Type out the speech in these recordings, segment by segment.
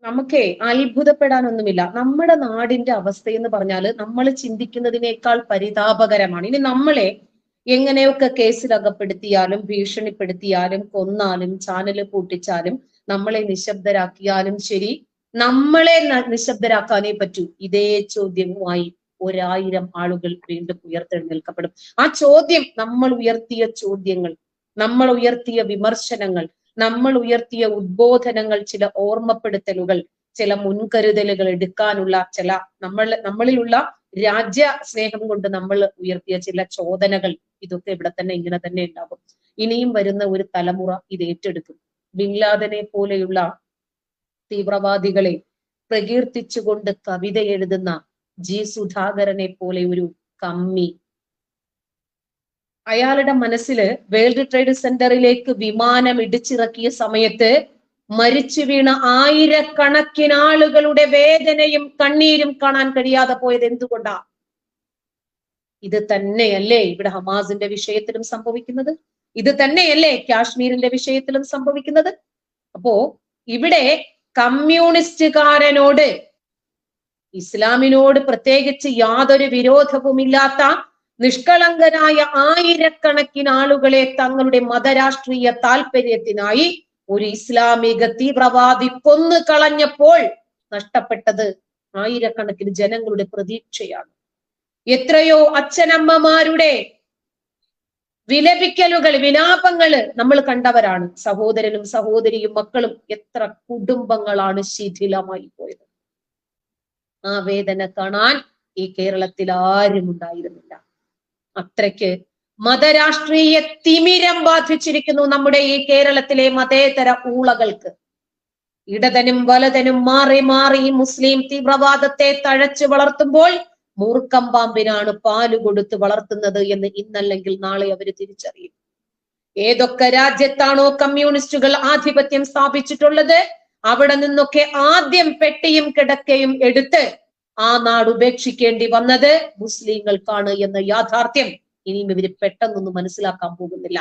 നമുക്കേ അത്ഭുതപ്പെടാനൊന്നുമില്ല. നമ്മുടെ നാടിന്റെ അവസ്ഥ എന്ന് പറഞ്ഞാൽ നമ്മൾ ചിന്തിക്കുന്നതിനേക്കാൾ പരിതാപകരമാണ്. ഇനി നമ്മളെ എങ്ങനെയൊക്കെ കേസിലകപ്പെടുത്തിയാലും ഭീഷണിപ്പെടുത്തിയാലും കൊന്നാലും ചാനല് പൂട്ടിച്ചാലും നമ്മളെ നിശബ്ദരാക്കിയാലും ശരി, നമ്മളെ നിശബ്ദരാക്കാനേ പറ്റൂ. ഇതേ ചോദ്യവുമായി 1000 ആളുകൾ വീണ്ടും ഉയർത്തെഴുന്നേൽക്കപ്പെടും. ആ ചോദ്യം, നമ്മൾ ഉയർത്തിയ ചോദ്യങ്ങൾ, നമ്മൾ ഉയർത്തിയ വിമർശനങ്ങൾ, നമ്മൾ ഉയർത്തിയ ഉദ്ബോധനങ്ങൾ, ചില ഓർമ്മപ്പെടുത്തലുകൾ, ചില മുൻകരുതലുകൾ എടുക്കാനുള്ള ചില നമ്മളിലുള്ള രാജ്യ സ്നേഹം കൊണ്ട് നമ്മൾ ഉയർത്തിയ ചില ചോദനകൾ, ഇതൊക്കെ ഇവിടെ തന്നെ ഇങ്ങനെ തന്നെ ഉണ്ടാകും. ഇനിയും വരുന്ന ഒരു തലമുറ ഇത് ഏറ്റെടുക്കും. ബിൻ ലാദനെ പോലെയുള്ള തീവ്രവാദികളെ പ്രകീർത്തിച്ചുകൊണ്ട് കവിത എഴുതുന്ന ജി സുധാകരനെ പോലെ ഒരു കമ്മി, അയാളുടെ മനസ്സില് വേൾഡ് ട്രേഡ് സെന്ററിലേക്ക് വിമാനം ഇടിച്ചിറക്കിയ സമയത്ത് മരിച്ചു വീണ ആയിരക്കണക്കിന് ആളുകളുടെ വേദനയും കണ്ണീരും കാണാൻ കഴിയാതെ പോയത് എന്തുകൊണ്ടാ? ഇത് തന്നെയല്ലേ ഇവിടെ ഹമാസിന്റെ വിഷയത്തിലും സംഭവിക്കുന്നത്? ഇത് തന്നെയല്ലേ കാശ്മീരിന്റെ വിഷയത്തിലും സംഭവിക്കുന്നത്? അപ്പോ ഇവിടെ കമ്മ്യൂണിസ്റ്റുകാരനോട്, ഇസ്ലാമിനോട് പ്രത്യേകിച്ച് യാതൊരു വിരോധവുമില്ലാത്ത നിഷ്കളങ്കരായ ആയിരക്കണക്കിന് ആളുകളെ തങ്ങളുടെ മതരാഷ്ട്രീയ താല്പര്യത്തിനായി ഒരു ഇസ്ലാമിക തീവ്രവാദി കൊന്നു കളഞ്ഞപ്പോൾ നഷ്ടപ്പെട്ടത് ആയിരക്കണക്കിന് ജനങ്ങളുടെ പ്രതീക്ഷയാണ്. എത്രയോ അച്ഛനമ്മമാരുടെ വിലപിക്കലുകൾ, വിലാപങ്ങള് നമ്മൾ കണ്ടവരാണ്. സഹോദരനും സഹോദരിയും മക്കളും, എത്ര കുടുംബങ്ങളാണ് ശിഥിലമായി പോയത്. ആ വേദന കാണാൻ ഈ കേരളത്തിൽ ആരും ഉണ്ടായിരുന്നില്ല. അത്രയ്ക്ക് മതരാഷ്ട്രീയ തിമിരം ബാധിച്ചിരിക്കുന്നു നമ്മുടെ ഈ കേരളത്തിലെ മതേതര ഊളകൾക്ക്. ഇടതനും വലതനും മാറി മാറി മുസ്ലിം തീവ്രവാദത്തെ തഴച്ചു വളർത്തുമ്പോൾ മൂർഖം പാമ്പിനാണ് പാല് കൊടുത്ത് വളർത്തുന്നത് എന്ന് ഇന്നല്ലെങ്കിൽ നാളെ അവര് തിരിച്ചറിയും. ഏതൊക്കെ രാജ്യത്താണോ കമ്മ്യൂണിസ്റ്റുകൾ ആധിപത്യം സ്ഥാപിച്ചിട്ടുള്ളത്, അവിടെ നിന്നൊക്കെ ആദ്യം പെട്ടിയും കിടക്കയും എടുത്ത് ആ നാട് ഉപേക്ഷിക്കേണ്ടി വന്നത് മുസ്ലിങ്ങൾക്കാണ് എന്ന യാഥാർത്ഥ്യം ഇനിയും ഇവര് പെട്ടെന്നൊന്നും മനസ്സിലാക്കാൻ പോകുന്നില്ല.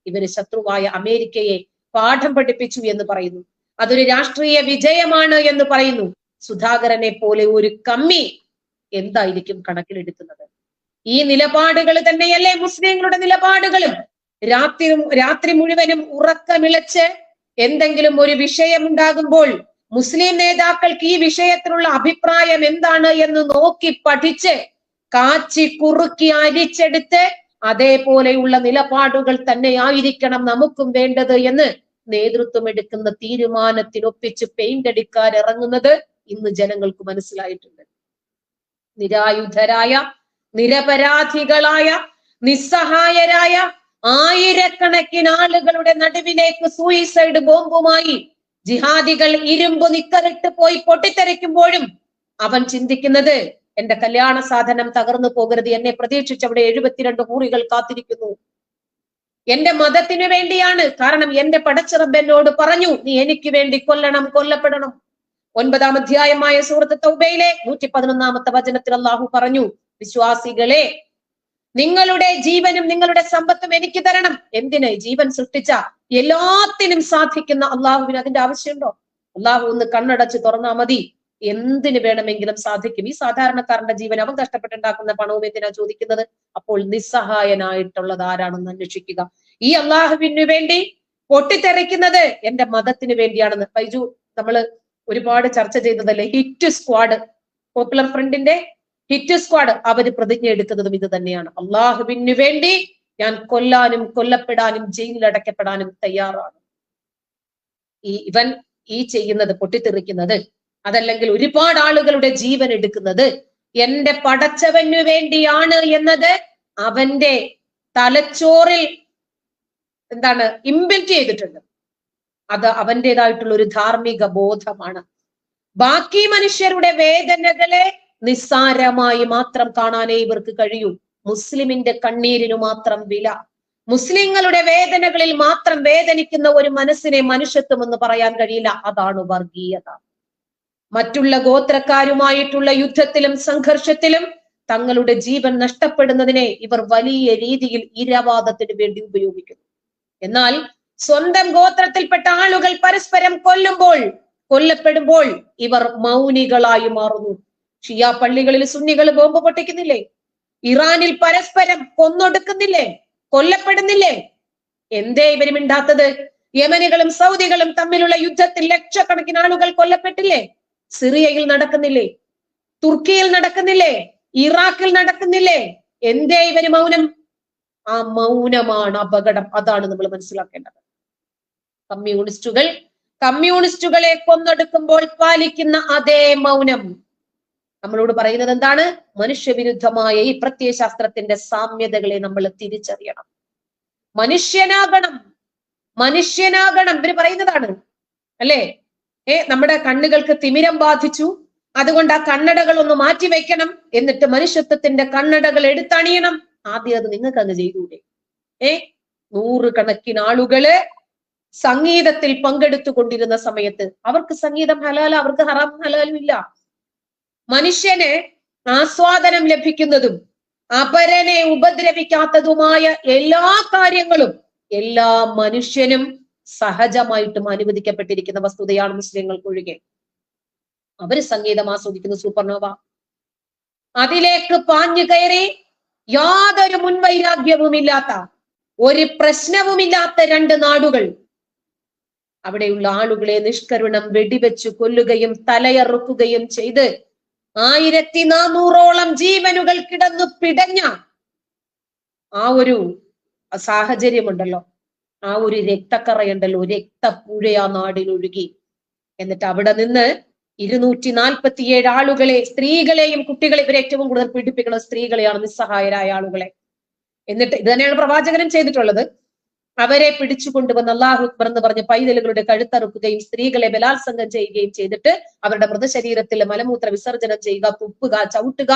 ഇവര് ശത്രുവായ അമേരിക്കയെ പാഠം പഠിപ്പിച്ചു എന്ന് പറയുന്നു. അതൊരു രാഷ്ട്രീയ വിജയമാണ് എന്ന് പറയുന്നു. സുധാകരനെ പോലെ ഒരു കമ്മി എന്തായിരിക്കും കണക്കിലെടുക്കുന്നത്? ഈ നിലപാടുകൾ തന്നെയല്ലേ മുസ്ലിങ്ങളുടെ നിലപാടുകളും? രാത്രി മുഴുവനും ഉറക്കമിളച്ച് എന്തെങ്കിലും ഒരു വിഷയം ഉണ്ടാകുമ്പോൾ മുസ്ലിം നേതാക്കൾക്ക് ഈ വിഷയത്തിലുള്ള അഭിപ്രായം എന്താണ് എന്ന് നോക്കി പഠിച്ച് കാച്ചി കുറുക്കി അരിച്ചെടുത്ത് അതേപോലെയുള്ള നിലപാടുകൾ തന്നെയായിരിക്കണം നമുക്കും വേണ്ടത് എന്ന് നേതൃത്വം എടുക്കുന്ന തീരുമാനത്തിനൊപ്പിച്ച് പെയിന്റ് അടിക്കാൻ ഇറങ്ങുന്നത് ഇന്ന് ജനങ്ങൾക്ക് മനസ്സിലായിട്ടുണ്ട്. നിരായുധരായ, നിരപരാധികളായ, നിസ്സഹായരായ ആയിരക്കണക്കിന് ആളുകളുടെ നടുവിലേക്ക് സൂയിസൈഡ് ബോംബുമായി ജിഹാദികൾ ഇരുമ്പ് നിക്കറിട്ട് പോയി പൊട്ടിത്തെറിക്കുമ്പോഴും അവൻ ചിന്തിക്കുന്നത്, എന്റെ കല്യാണ സാധനം തകർന്നു പോകരുത്, എന്നെ പ്രതീക്ഷിച്ച് അവിടെ 72 ഹൂറികൾ കാത്തിരിക്കുന്നു. എന്റെ മതത്തിനു വേണ്ടിയാണ്, കാരണം എന്റെ പടച്ചിറബ് എന്നോട് പറഞ്ഞു നീ എനിക്ക് വേണ്ടി കൊല്ലണം, കൊല്ലപ്പെടണം. 9-ാം അധ്യായമായ സൂറത്ത് തൗബയിലെ 111-ാമത്തെ വചനത്തിൽ അള്ളാഹു പറഞ്ഞു, വിശ്വാസികളെ, നിങ്ങളുടെ ജീവനും നിങ്ങളുടെ സമ്പത്തും എനിക്ക് തരണം. എന്തിന്? ജീവൻ സൃഷ്ടിച്ച എല്ലാത്തിനും സാധിക്കുന്ന അള്ളാഹുവിന് അതിന്റെ ആവശ്യമുണ്ടോ? അള്ളാഹു ഒന്ന് കണ്ണടച്ച് തുറന്നാ മതി, എന്തിനു വേണമെങ്കിലും സാധിക്കും. ഈ സാധാരണക്കാരന്റെ ജീവൻ അവൻ കഷ്ടപ്പെട്ടുണ്ടാക്കുന്ന പണവും എന്തിനാ ചോദിക്കുന്നത്? അപ്പോൾ നിസ്സഹായനായിട്ടുള്ളത് ആരാണെന്ന് അന്വേഷിക്കുക. ഈ അള്ളാഹുവിന് വേണ്ടി പൊട്ടിത്തെറിക്കുന്നത് എന്റെ മതത്തിന് വേണ്ടിയാണെന്ന് ബൈജു നമ്മള് ഒരുപാട് ചർച്ച ചെയ്തതല്ലേ. ഹിറ്റ് സ്ക്വാഡ്, പോപ്പുലർ ഫ്രണ്ടിന്റെ ഹിറ്റ് സ്ക്വാഡ്, അവര് പ്രതിജ്ഞ എടുക്കുന്നതും ഇത് തന്നെയാണ്. അള്ളാഹുവിന് വേണ്ടി ഞാൻ കൊല്ലാനും കൊല്ലപ്പെടാനും ജയിലിലടക്കപ്പെടാനും തയ്യാറാണ്. ഇവൻ ഈ ചെയ്യുന്നത്, പൊട്ടിത്തെറിക്കുന്നത്, അതല്ലെങ്കിൽ ഒരുപാട് ആളുകളുടെ ജീവൻ എടുക്കുന്നത് എന്റെ പടച്ചവനു വേണ്ടിയാണ് എന്നത് അവന്റെ തലച്ചോറിൽ എന്താണ് ഇംബിൽറ്റ് ചെയ്തിട്ടുണ്ട്. അത് അവന്റേതായിട്ടുള്ള ഒരു ധാർമ്മിക ബോധമാണ്. ബാക്കി മനുഷ്യരുടെ വേദനകളെ നിസ്സാരമായി മാത്രം കാണാനേ ഇവർക്ക് കഴിയൂ. മുസ്ലിമിന്റെ കണ്ണീരിനു മാത്രം വില, മുസ്ലിങ്ങളുടെ വേദനകളിൽ മാത്രം വേദനിക്കുന്ന ഒരു മനസ്സിനെ മനുഷ്യത്വം എന്ന് പറയാൻ കഴിയില്ല. അതാണ് വർഗീയത. മറ്റുള്ള ഗോത്രക്കാരുമായിട്ടുള്ള യുദ്ധത്തിലും സംഘർഷത്തിലും തങ്ങളുടെ ജീവൻ നഷ്ടപ്പെടുന്നതിനെ ഇവർ വലിയ രീതിയിൽ ഇരവാദത്തിന് വേണ്ടി ഉപയോഗിക്കുന്നു. എന്നാൽ സ്വന്തം ഗോത്രത്തിൽപ്പെട്ട ആളുകൾ പരസ്പരം കൊല്ലുമ്പോൾ കൊല്ലപ്പെടുമ്പോൾ ഇവർ മൗനികളായി മാറുന്നു. ഷിയ പള്ളികളിൽ സുന്നികൾ ബോംബ് പൊട്ടിക്കുന്നില്ലേ? ഇറാനിൽ പരസ്പരം കൊന്നൊടുക്കുന്നില്ലേ? കൊല്ലപ്പെടുന്നില്ലേ? എന്തേ ഇവര് മിണ്ടാത്തത്? യമനികളും സൗദികളും തമ്മിലുള്ള യുദ്ധത്തിൽ ലക്ഷക്കണക്കിന് ആളുകൾ കൊല്ലപ്പെട്ടില്ലേ? സിറിയയിൽ നടക്കുന്നില്ലേ? തുർക്കിയിൽ നടക്കുന്നില്ലേ? ഇറാഖിൽ നടക്കുന്നില്ലേ? എന്തേ ഇവര് മൗനം? ആ മൗനമാണ് അപകടം. അതാണ് നമ്മൾ മനസ്സിലാക്കേണ്ടത്. കമ്മ്യൂണിസ്റ്റുകളെ കൊന്നൊടുക്കുമ്പോൾ പാലിക്കുന്ന അതേ മൗനം നമ്മളോട് പറയുന്നത് എന്താണ്? മനുഷ്യവിരുദ്ധമായ ഈ പ്രത്യയശാസ്ത്രത്തിന്റെ സാമ്യതകളെ നമ്മൾ തിരിച്ചറിയണം. മനുഷ്യനാകണം. ഇവര് പറയുന്നതാണ് അല്ലേ? നമ്മുടെ കണ്ണുകൾക്ക് തിമിരം ബാധിച്ചു, അതുകൊണ്ട് ആ കണ്ണടകൾ ഒന്ന് മാറ്റിവെക്കണം, എന്നിട്ട് മനുഷ്യത്വത്തിന്റെ കണ്ണടകൾ എടുത്തണിയണം. ആദ്യം അത് നിങ്ങൾക്ക് അങ്ങ് ചെയ്തൂടെ? 100 കണക്കിന് ആളുകള് സംഗീതത്തിൽ പങ്കെടുത്തു കൊണ്ടിരുന്ന സമയത്ത് അവർക്ക് സംഗീതം ഹലാല, അവർക്ക് ഹറാം ഹലാലും ഇല്ല. മനുഷ്യന് ആസ്വാദനം ലഭിക്കുന്നതും അപരനെ ഉപദ്രവിക്കാത്തതുമായ എല്ലാ കാര്യങ്ങളും എല്ലാ മനുഷ്യനും സഹജമായിട്ടും അനുവദിക്കപ്പെട്ടിരിക്കുന്ന വസ്തുതയാണ് മുസ്ലിങ്ങൾക്കൊഴികെ. അവര് സംഗീതം ആസ്വദിക്കുന്ന സൂപ്പർനോവ, അതിലേക്ക് പാഞ്ഞു കയറി യാതൊരു മുൻവൈരാഗ്യവുമില്ലാത്ത, ഒരു പ്രശ്നവുമില്ലാത്ത 2 നാടുകൾ, അവിടെയുള്ള ആളുകളെ നിഷ്കരുണം വെടിവെച്ചു കൊല്ലുകയും തലയറുക്കുകയും ചെയ്ത് 1400ഓളം ജീവനുകൾ കിടന്നു പിടഞ്ഞ ആ ഒരു സാഹചര്യമുണ്ടല്ലോ, ആ ഒരു രക്തക്കറയുണ്ടല്ലോ, രക്തപ്പുഴ ആ നാടിൽ ഒഴുകി. എന്നിട്ട് അവിടെ നിന്ന് 247 ആളുകളെ, സ്ത്രീകളെയും കുട്ടികളെ, ഇവർ ഏറ്റവും കൂടുതൽ പീഡിപ്പിക്കുന്ന സ്ത്രീകളെയാണ്, നിസ്സഹായരായ ആളുകളെ. എന്നിട്ട് ഇത് തന്നെയാണ് പ്രവാചകനും ചെയ്തിട്ടുള്ളത്. അവരെ പിടിച്ചു കൊണ്ടുവന്ന് അല്ലാഹു അക്ബർ എന്ന് പറഞ്ഞ് പൈതലുകളുടെ കഴുത്തറുക്കുകയും സ്ത്രീകളെ ബലാത്സംഗം ചെയ്യുകയും ചെയ്തിട്ട് അവരുടെ മൃതശരീരത്തിൽ മലമൂത്ര വിസർജനം ചെയ്യുക, തുപ്പുക, ചവിട്ടുക.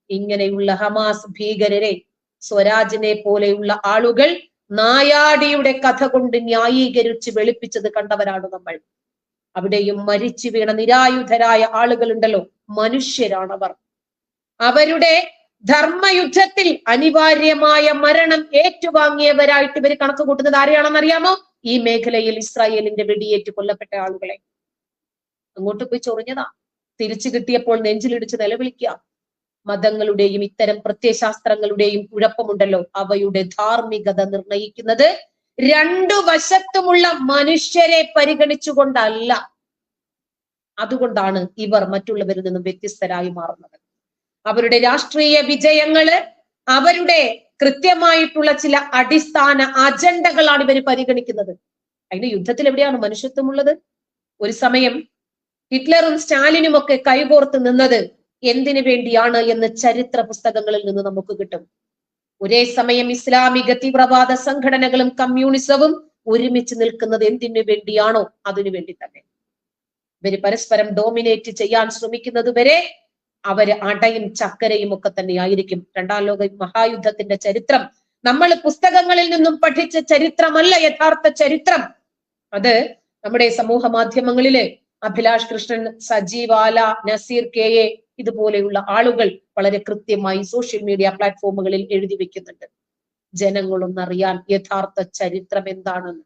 ഇങ്ങനെയുള്ള ഹമാസ് ഭീകരരെ സ്വരാജിനെ പോലെയുള്ള ആളുകൾ നായാടിയുടെ കഥ കൊണ്ട് ന്യായീകരിച്ച് വെളുപ്പിച്ചത് കണ്ടവരാണ് നമ്മൾ. അവിടെയും മരിച്ചു വീണ നിരായുധരായ ആളുകളുണ്ടല്ലോ, മനുഷ്യരാണവർ. അവരുടെ ധർമ്മയുദ്ധത്തിൽ അനിവാര്യമായ മരണം ഏറ്റുവാങ്ങിയവരായിട്ട് ഇവർ കണക്ക് കൂട്ടുന്നത് ആരെയാണെന്നറിയാമോ? ഈ മേഖലയിൽ ഇസ്രായേലിന്റെ വെടിയേറ്റ് കൊല്ലപ്പെട്ട ആളുകളെ. അങ്ങോട്ട് പോയി ചൊറിഞ്ഞതാ, തിരിച്ചു കിട്ടിയപ്പോൾ നെഞ്ചിലിടിച്ച് നിലവിളിക്കുക. മതങ്ങളുടെയും ഇത്തരം പ്രത്യയശാസ്ത്രങ്ങളുടെയും കുഴപ്പമുണ്ടല്ലോ, അവയുടെ ധാർമ്മികത നിർണയിക്കുന്നത് 2 വശത്തുമുള്ള മനുഷ്യരെ പരിഗണിച്ചുകൊണ്ടല്ല. അതുകൊണ്ടാണ് ഇവർ മറ്റുള്ളവരിൽ നിന്നും വ്യത്യസ്തരായി മാറുന്നത്. അവരുടെ രാഷ്ട്രീയ വിജയങ്ങള്, അവരുടെ കൃത്യമായിട്ടുള്ള ചില അടിസ്ഥാന അജണ്ടകളാണ് ഇവർ പരിഗണിക്കുന്നത്. അതിന് യുദ്ധത്തിൽ എവിടെയാണ് മനുഷ്യത്വമുള്ളത്? ഒരു സമയം ഹിറ്റ്ലറും സ്റ്റാലിനും ഒക്കെ കൈകോർത്ത് നിന്നത് എന്തിനു വേണ്ടിയാണ് എന്ന് ചരിത്ര പുസ്തകങ്ങളിൽ നിന്ന് നമുക്ക് കിട്ടും. ഒരേ സമയം ഇസ്ലാമിക തീവ്രവാദ സംഘടനകളും കമ്മ്യൂണിസവും ഒരുമിച്ച് നിൽക്കുന്നത് എന്തിനു വേണ്ടിയാണോ അതിനു വേണ്ടി തന്നെ. ഇവര് പരസ്പരം ഡോമിനേറ്റ് ചെയ്യാൻ ശ്രമിക്കുന്നത് വരെ അവര് അടയും ചക്കരയും ഒക്കെ തന്നെ ആയിരിക്കും. 2ാം ലോക മഹായുദ്ധത്തിന്റെ ചരിത്രം നമ്മൾ പുസ്തകങ്ങളിൽ നിന്നും പഠിച്ച ചരിത്രമല്ല യഥാർത്ഥ ചരിത്രം. അത് നമ്മുടെ സമൂഹ മാധ്യമങ്ങളില് അഭിലാഷ് കൃഷ്ണൻ, സജീവാല, നസീർ KA ഇതുപോലെയുള്ള ആളുകൾ വളരെ കൃത്യമായി സോഷ്യൽ മീഡിയ പ്ലാറ്റ്ഫോമുകളിൽ എഴുതി വെക്കുന്നുണ്ട്. ജനങ്ങളൊന്നറിയാൻ യഥാർത്ഥ ചരിത്രം എന്താണെന്ന്.